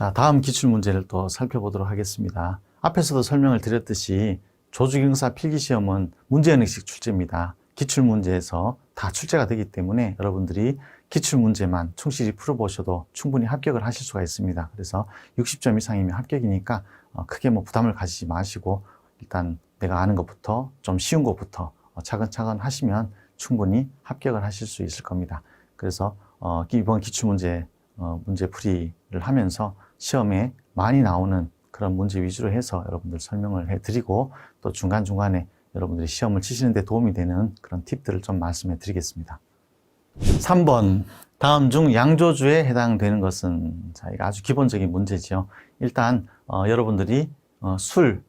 자, 다음 기출문제를 또 살펴보도록 하겠습니다. 앞에서도 설명을 드렸듯이 조주경사 필기시험은 문제연역식 출제입니다. 기출문제에서 다 출제가 되기 때문에 여러분들이 기출문제만 충실히 풀어보셔도 충분히 합격을 하실 수가 있습니다. 그래서 60점 이상이면 합격이니까 크게 부담을 가지지 마시고 일단 내가 아는 것부터 좀 쉬운 것부터 차근차근 하시면 충분히 합격을 하실 수 있을 겁니다. 그래서 이번 기출문제 문제풀이를 하면서 시험에 많이 나오는 그런 문제 위주로 해서 여러분들 설명을 해드리고 또 중간중간에 여러분들이 시험을 치시는 데 도움이 되는 그런 팁들을 좀 말씀해 드리겠습니다. 3번, 다음 중 양조주에 해당되는 것은, 자, 이거 아주 기본적인 문제죠. 일단 여러분들이 술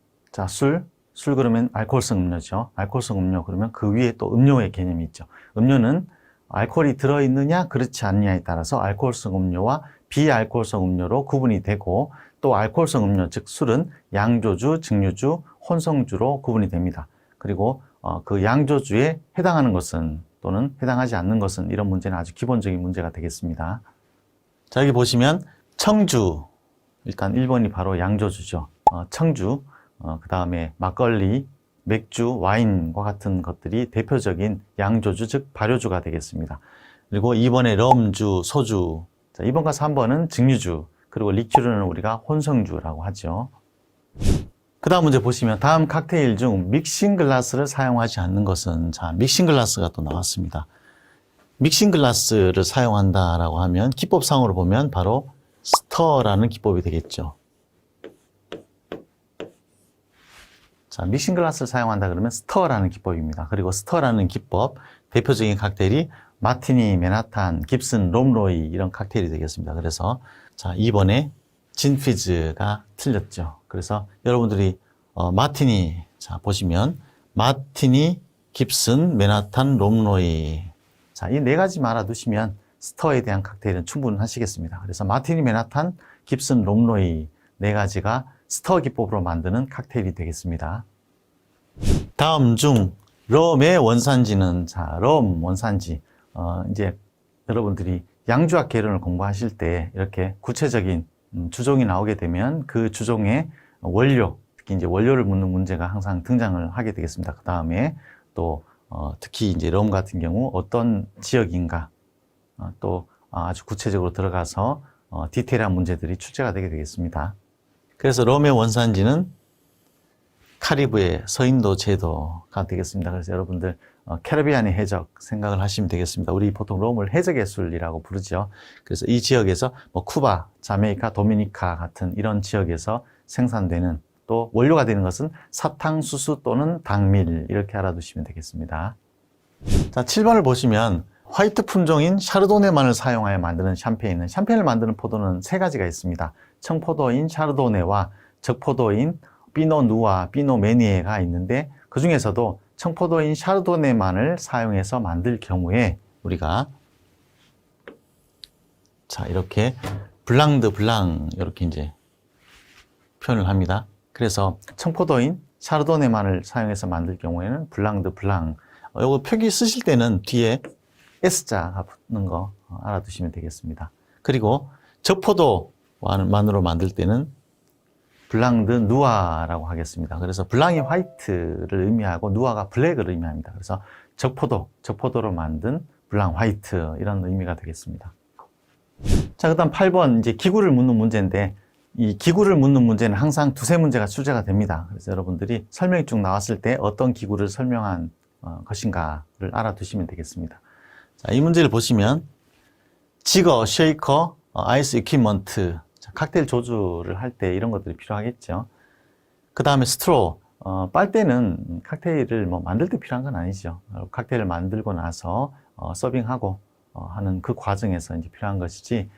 그러면 알코올성 음료죠. 알코올성 음료 그러면 그 위에 또 음료의 개념이 있죠. 음료는 알코올이 들어있느냐 그렇지 않느냐에 따라서 알코올성 음료와 비알코올성 음료로 구분이 되고, 또 알코올성 음료 즉 술은 양조주, 증류주, 혼성주로 구분이 됩니다. 그리고 그 양조주에 해당하는 것은 또는 해당하지 않는 것은, 이런 문제는 아주 기본적인 문제가 되겠습니다. 자, 여기 보시면 청주, 일단 1번이 바로 양조주죠. 청주, 그 다음에 막걸리, 맥주, 와인과 같은 것들이 대표적인 양조주, 즉 발효주가 되겠습니다. 그리고 2번에 럼주, 소주, 자, 2번과 3번은 증류주, 그리고 리큐르는 우리가 혼성주라고 하죠. 그 다음 문제 보시면 다음 칵테일 중 믹싱 글라스를 사용하지 않는 것은, 자, 믹싱 글라스가 또 나왔습니다. 믹싱 글라스를 사용한다라고 하면 기법상으로 보면 바로 스터라는 기법이 되겠죠. 자, 믹싱 글라스를 사용한다 그러면 스터라는 기법입니다. 그리고 스터라는 기법, 대표적인 칵테일이 마티니, 맨하탄, 깁슨, 롬로이, 이런 칵테일이 되겠습니다. 그래서 자, 2번에 진피즈가 틀렸죠. 그래서 여러분들이 마티니, 자, 보시면 마티니, 깁슨, 맨하탄, 롬로이, 자, 이 네 가지만 알아두시면 스터에 대한 칵테일은 충분하시겠습니다. 그래서 마티니, 맨하탄, 깁슨, 롬로이 네 가지가 스터 기법으로 만드는 칵테일이 되겠습니다. 다음 중 럼의 원산지는, 자, 럼 원산지, 이제 여러분들이 양주학 개론을 공부하실 때 이렇게 구체적인 주종이 나오게 되면 그 주종의 원료, 특히 이제 원료를 묻는 문제가 항상 등장을 하게 되겠습니다. 그 다음에 또 특히 이제 럼 같은 경우 어떤 지역인가, 또 아주 구체적으로 들어가서 디테일한 문제들이 출제가 되게 되겠습니다. 그래서 럼의 원산지는 카리브해 서인도 제도가 되겠습니다. 그래서 여러분들 캐리비안의 해적 생각을 하시면 되겠습니다. 우리 보통 럼을 해적의 술이라고 부르죠. 그래서 이 지역에서 쿠바, 자메이카, 도미니카 같은 이런 지역에서 생산되는, 또 원료가 되는 것은 사탕수수 또는 당밀, 이렇게 알아두시면 되겠습니다. 자, 7번을 보시면 화이트 품종인 샤르도네만을 사용하여 만드는 샴페인을 만드는 포도는 세 가지가 있습니다. 청포도인 샤르도네와 적포도인 피노누아, 피노메니에가 있는데, 그 중에서도 청포도인 샤르도네만을 사용해서 만들 경우에 우리가, 자, 이렇게 블랑 드 블랑, 이렇게 이제 표현을 합니다. 그래서 청포도인 샤르도네만을 사용해서 만들 경우에는 블랑 드 블랑, 요거 표기 쓰실 때는 뒤에 S자가 붙는 거 알아두시면 되겠습니다. 그리고 적포도만으로 만들 때는 블랑 드 누아라고 하겠습니다. 그래서 블랑이 화이트를 의미하고 누아가 블랙을 의미합니다. 그래서 적포도로 만든 블랑 화이트, 이런 의미가 되겠습니다. 자, 그다음 8번 이제 기구를 묻는 문제인데, 이 기구를 묻는 문제는 항상 두세 문제가 출제가 됩니다. 그래서 여러분들이 설명이 쭉 나왔을 때 어떤 기구를 설명한 것인가를 알아두시면 되겠습니다. 자, 이 문제를 보시면 지거, 쉐이커, 아이스 이퀴먼트, 칵테일 조주를 할 때 이런 것들이 필요하겠죠. 그 다음에 스트로, 빨대는 칵테일을 만들 때 필요한 건 아니죠. 칵테일을 만들고 나서 서빙하고 하는 그 과정에서 이제 필요한 것이지,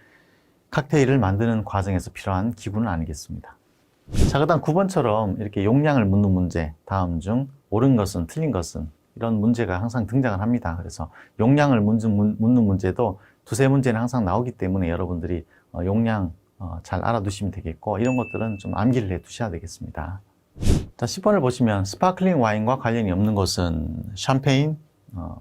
칵테일을 만드는 과정에서 필요한 기구는 아니겠습니다. 자, 그 다음 9번처럼 이렇게 용량을 묻는 문제, 다음 중 옳은 것은, 틀린 것은, 이런 문제가 항상 등장을 합니다. 그래서 용량을 묻는 문제도 두세 문제는 항상 나오기 때문에 여러분들이 용량 잘 알아두시면 되겠고, 이런 것들은 좀 암기를 해 두셔야 되겠습니다. 자, 10번을 보시면 스파클링 와인과 관련이 없는 것은 샴페인,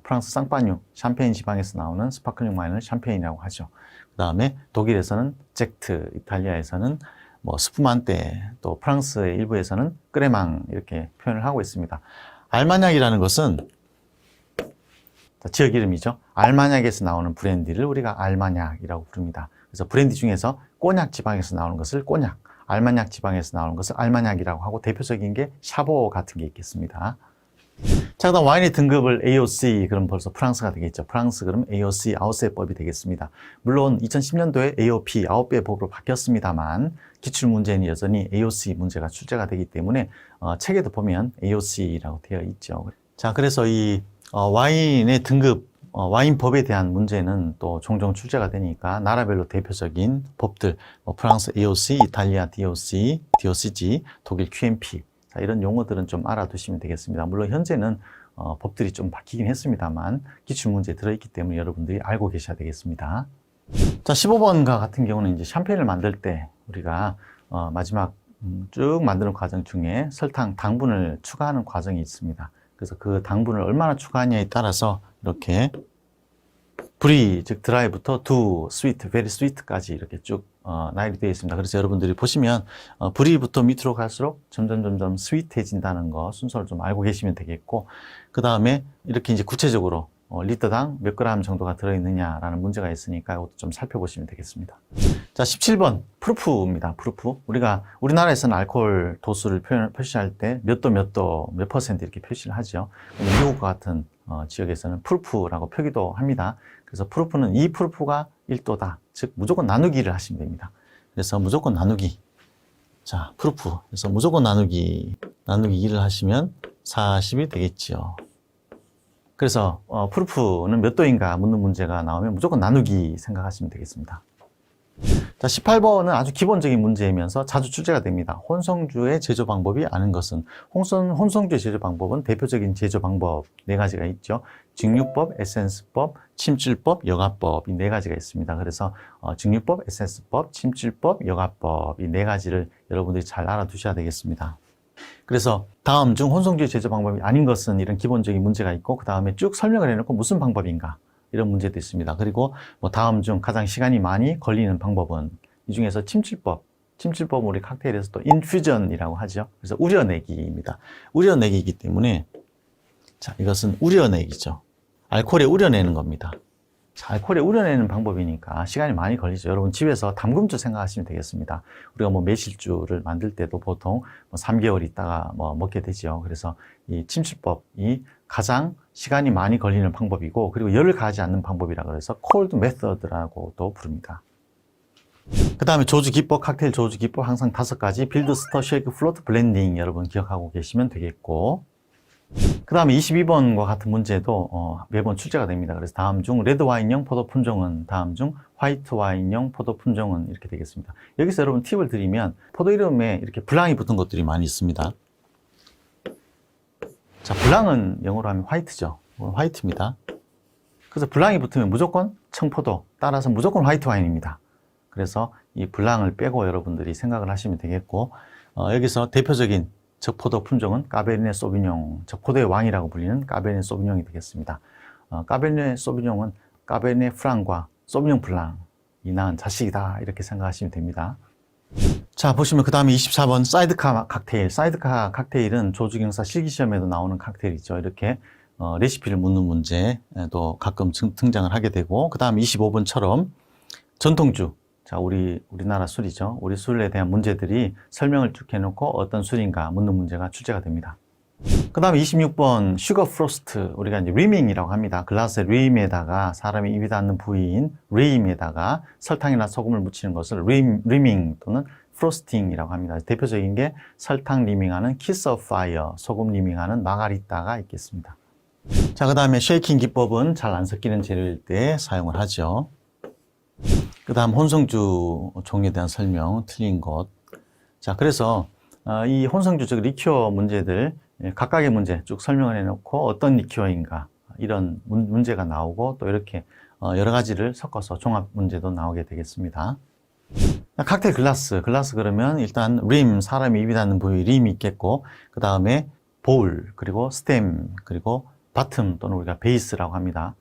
프랑스 쌍파뉴, 샴페인 지방에서 나오는 스파클링 와인을 샴페인이라고 하죠. 그 다음에 독일에서는 젝트, 이탈리아에서는 뭐 스푸만테, 또 프랑스의 일부에서는 끄레망 이렇게 표현을 하고 있습니다. 알마냑이라는 것은 지역 이름이죠. 알마냑에서 나오는 브랜디를 우리가 알마냑이라고 부릅니다. 그래서 브랜디 중에서 꼬냑 지방에서 나오는 것을 꼬냑, 알마냑 지방에서 나오는 것을 알마냑이라고 하고 대표적인 게 샤보 같은 게 있겠습니다. 자, 그다음 와인의 등급을 AOC, 그럼 벌써 프랑스가 되겠죠. 프랑스 그럼 AOC 아웃세법이 되겠습니다. 물론 2010년도에 AOP, 아웃배 법으로 바뀌었습니다만 기출문제는 여전히 AOC 문제가 출제가 되기 때문에 책에도 보면 AOC라고 되어 있죠. 자, 그래서 이 와인의 등급, 와인법에 대한 문제는 또 종종 출제가 되니까 나라별로 대표적인 법들, 프랑스 AOC, 이탈리아 DOC, DOCG, 독일 QMP, 자, 이런 용어들은 좀 알아두시면 되겠습니다. 물론 현재는 법들이 좀 바뀌긴 했습니다만 기출문제에 들어있기 때문에 여러분들이 알고 계셔야 되겠습니다. 자, 15번과 같은 경우는 이제 샴페인을 만들 때 우리가 마지막 쭉 만드는 과정 중에 설탕, 당분을 추가하는 과정이 있습니다. 그래서 그 당분을 얼마나 추가하냐에 따라서 이렇게 브리, 즉 드라이부터 두, 스위트, 베리 스위트까지 이렇게 쭉 나열이 되어 있습니다. 그래서 여러분들이 보시면 브리부터 밑으로 갈수록 점점 스위트해진다는 거 순서를 좀 알고 계시면 되겠고, 그 다음에 이렇게 이제 구체적으로 리터당 몇 그램 정도가 들어있느냐라는 문제가 있으니까 이것도 좀 살펴보시면 되겠습니다. 자, 17번 프루프입니다. 프루프. 우리가 우리나라에서는 알코올 도수를 표시할 때 몇 도 몇 퍼센트 이렇게 표시를 하죠. 미국과 같은 지역에서는 프루프라고 표기도 합니다. 그래서 프루프는 이 프루프가 1도다. 즉 무조건 나누기를 하시면 됩니다. 그래서 무조건 나누기. 자, 프루프. 그래서 무조건 나누기 2를 하시면 40이 되겠지요. 그래서 프루프는 몇 도인가 묻는 문제가 나오면 무조건 나누기 생각하시면 되겠습니다. 자, 18번은 아주 기본적인 문제이면서 자주 출제가 됩니다. 혼성주의 제조 방법이 아는 것은. 혼성주의 제조 방법은 대표적인 제조 방법 4가지가 있죠. 증류법, 에센스법, 침출법, 여과법 이 4가지가 있습니다. 그래서 증류법, 에센스법, 침출법, 여과법 이 4가지를 여러분들이 잘 알아두셔야 되겠습니다. 그래서 다음 중 혼성주의 제조 방법이 아닌 것은 이런 기본적인 문제가 있고, 그 다음에 쭉 설명을 해놓고 무슨 방법인가 이런 문제도 있습니다. 그리고 다음 중 가장 시간이 많이 걸리는 방법은, 이 중에서 침출법은 우리 칵테일에서 또 인퓨전이라고 하죠. 그래서 우려내기입니다. 우려내기이기 때문에, 자, 이것은 우려내기죠. 알코올에 우려내는 겁니다. 자, 알코올에 우려내는 방법이니까 시간이 많이 걸리죠. 여러분 집에서 담금주 생각하시면 되겠습니다. 우리가 매실주를 만들 때도 보통 3개월 있다가 먹게 되죠. 그래서 이 침출법이 가장 시간이 많이 걸리는 방법이고, 그리고 열을 가하지 않는 방법이라고 해서 콜드 메서드라고도 부릅니다. 그 다음에 조주 기법, 칵테일 조주 기법 항상 5가지, 빌드, 스터, 쉐이크, 플로트, 블렌딩 여러분 기억하고 계시면 되겠고, 그 다음에 22번과 같은 문제도 매번 출제가 됩니다. 그래서 다음 중 레드 와인용 포도 품종은, 다음 중 화이트 와인용 포도 품종은 이렇게 되겠습니다. 여기서 여러분 팁을 드리면 포도 이름에 이렇게 블랑이 붙은 것들이 많이 있습니다. 자, 블랑은 영어로 하면 화이트죠. 화이트입니다. 그래서 블랑이 붙으면 무조건 청포도, 따라서 무조건 화이트 와인입니다. 그래서 이 블랑을 빼고 여러분들이 생각을 하시면 되겠고, 여기서 대표적인 적포도 품종은 까베르네 소비뇽, 적포도의 왕이라고 불리는 까베르네 소비뇽이 되겠습니다. 까베르네 소비뇽은 까베르네 프랑과 소비뇽 블랑이 낳은 자식이다 이렇게 생각하시면 됩니다. 자, 보시면 그 다음에 24번 사이드카 칵테일. 사이드카 칵테일은 조주경사 실기시험에도 나오는 칵테일이죠. 이렇게 레시피를 묻는 문제도 가끔 등장을 하게 되고, 그 다음에 25번처럼 전통주. 자, 우리나라 술이죠. 우리 술에 대한 문제들이 설명을 쭉 해놓고 어떤 술인가 묻는 문제가 출제가 됩니다. 그 다음에 26번 슈거 프로스트. 우리가 이제 리밍이라고 합니다. 글라스 림에다가 사람이 입이 닿는 부위인 림에다가 설탕이나 소금을 묻히는 것을 리밍 또는 프로스팅이라고 합니다. 대표적인 게 설탕 리밍하는 키스 오브 파이어, 소금 리밍하는 마가리따가 있겠습니다. 자, 그 다음에 쉐이킹 기법은 잘 안 섞이는 재료일 때 사용을 하죠. 그 다음 혼성주 종류에 대한 설명, 틀린 것. 자, 그래서 이 혼성주, 즉 리큐어 문제들 각각의 문제 쭉 설명을 해놓고 어떤 리큐어인가 이런 문제가 나오고, 또 이렇게 여러 가지를 섞어서 종합 문제도 나오게 되겠습니다. 칵테일 글라스 그러면 일단 림, 사람이 입이 닿는 부위 림이 있겠고, 그 다음에 볼, 그리고 스템, 그리고 바텀 또는 우리가 베이스라고 합니다.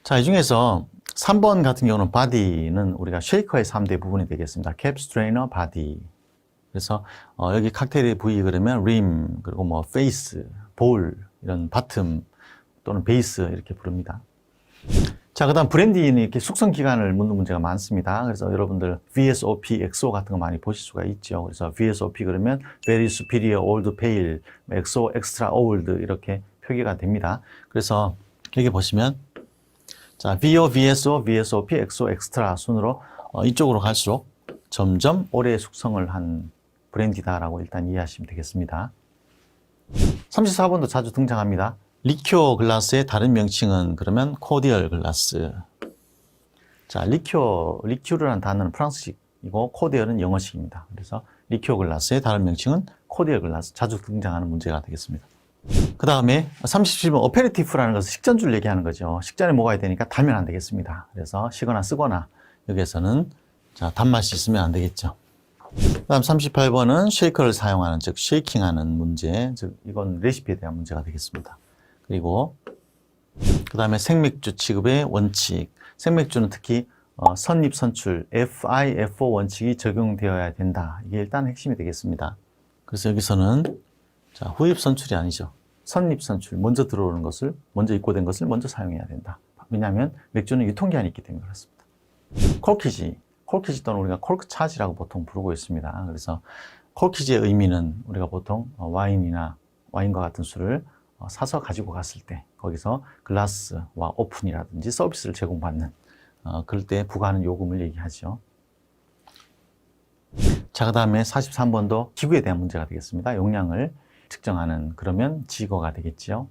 자, 이 중에서 3번 같은 경우는 body는 우리가 쉐이커의 3대 부분이 되겠습니다. 캡, 스트레이너, body. 그래서 여기 칵테일의 부위 그러면 rim, 그리고 뭐 face, 볼, 이런 bottom 또는 베이스 이렇게 부릅니다. 자, 그 다음 브랜디는 이렇게 숙성 기간을 묻는 문제가 많습니다. 그래서 여러분들 VSOP, XO 같은 거 많이 보실 수가 있죠. 그래서 VSOP 그러면 Very Superior Old Pale, XO Extra Old 이렇게 표기가 됩니다. 그래서 여기 보시면 자, VO, VSO, VSOP, XO, Extra 순으로 이쪽으로 갈수록 점점 오래 숙성을 한 브랜디다라고 일단 이해하시면 되겠습니다. 34번도 자주 등장합니다. 리큐어 글라스의 다른 명칭은 그러면 코디얼 글라스. 자, 리큐르라는 단어는 프랑스식이고 코디얼은 영어식입니다. 그래서 리큐어 글라스의 다른 명칭은 코디얼 글라스. 자주 등장하는 문제가 되겠습니다. 그 다음에 37번 어페리티프라는 것은 식전주를 얘기하는 거죠. 식전에 먹어야 되니까 달면 안 되겠습니다. 그래서 시거나 쓰거나 여기에서는 자, 단맛이 있으면 안 되겠죠. 그 다음 38번은 쉐이커를 사용하는, 즉 쉐이킹하는 문제, 즉 이건 레시피에 대한 문제가 되겠습니다. 그리고 그 다음에 생맥주 취급의 원칙, 생맥주는 특히 선입 선출, FIFO 원칙이 적용되어야 된다. 이게 일단 핵심이 되겠습니다. 그래서 여기서는 자, 후입 선출이 아니죠. 선입 선출, 먼저 들어오는 것을, 먼저 입고된 것을 먼저 사용해야 된다. 왜냐하면 맥주는 유통기한이 있기 때문에 그렇습니다. 콜키지 또는 우리가 콜크 차지라고 보통 부르고 있습니다. 그래서 콜키지의 의미는 우리가 보통 와인과 같은 술을 사서 가지고 갔을 때 거기서 글라스와 오픈이라든지 서비스를 제공받는 그럴 때 부과하는 요금을 얘기하죠. 자, 그 다음에 43번도 기구에 대한 문제가 되겠습니다. 용량을 측정하는 그러면 지거가 되겠죠.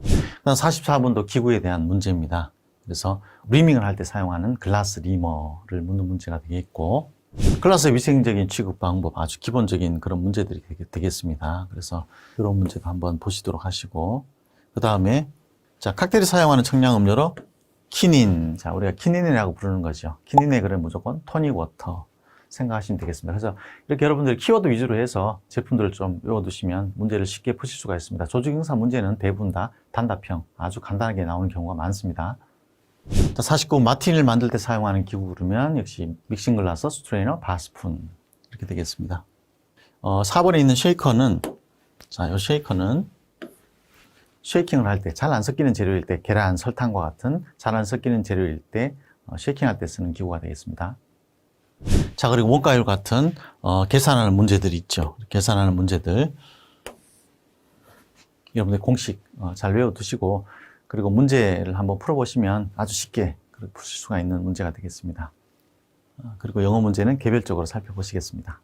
그 다음 44번도 기구에 대한 문제입니다. 그래서 리밍을 할 때 사용하는 글라스 리머를 묻는 문제가 되겠고, 글라스의 위생적인 취급 방법, 아주 기본적인 그런 문제들이 되겠습니다. 그래서 이런 문제도 한번 보시도록 하시고, 그 다음에 자, 칵테일이 사용하는 청량 음료로 키닌, 자, 우리가 키닌이라고 부르는 거죠. 키닌에 그러면 무조건 토닉 워터 생각하시면 되겠습니다. 그래서 이렇게 여러분들 키워드 위주로 해서 제품들을 좀 외워두시면 문제를 쉽게 푸실 수가 있습니다. 조직행사 문제는 대부분 다 단답형, 아주 간단하게 나오는 경우가 많습니다. 49번 마티니를 만들 때 사용하는 기구 그러면 역시 믹싱 글라스, 스트레이너, 바스푼 이렇게 되겠습니다. 4번에 있는 쉐이커는 자, 이 쉐이커는 쉐이킹을 할 때 잘 안 섞이는 재료일 때 계란, 설탕과 같은 잘 안 섞이는 재료일 때 쉐이킹할 때 쓰는 기구가 되겠습니다. 자, 그리고 원가율 같은 계산하는 문제들이 있죠. 계산하는 문제들 여러분들 공식 잘 외워두시고 그리고 문제를 한번 풀어보시면 아주 쉽게 풀 수가 있는 문제가 되겠습니다. 그리고 영어 문제는 개별적으로 살펴보시겠습니다.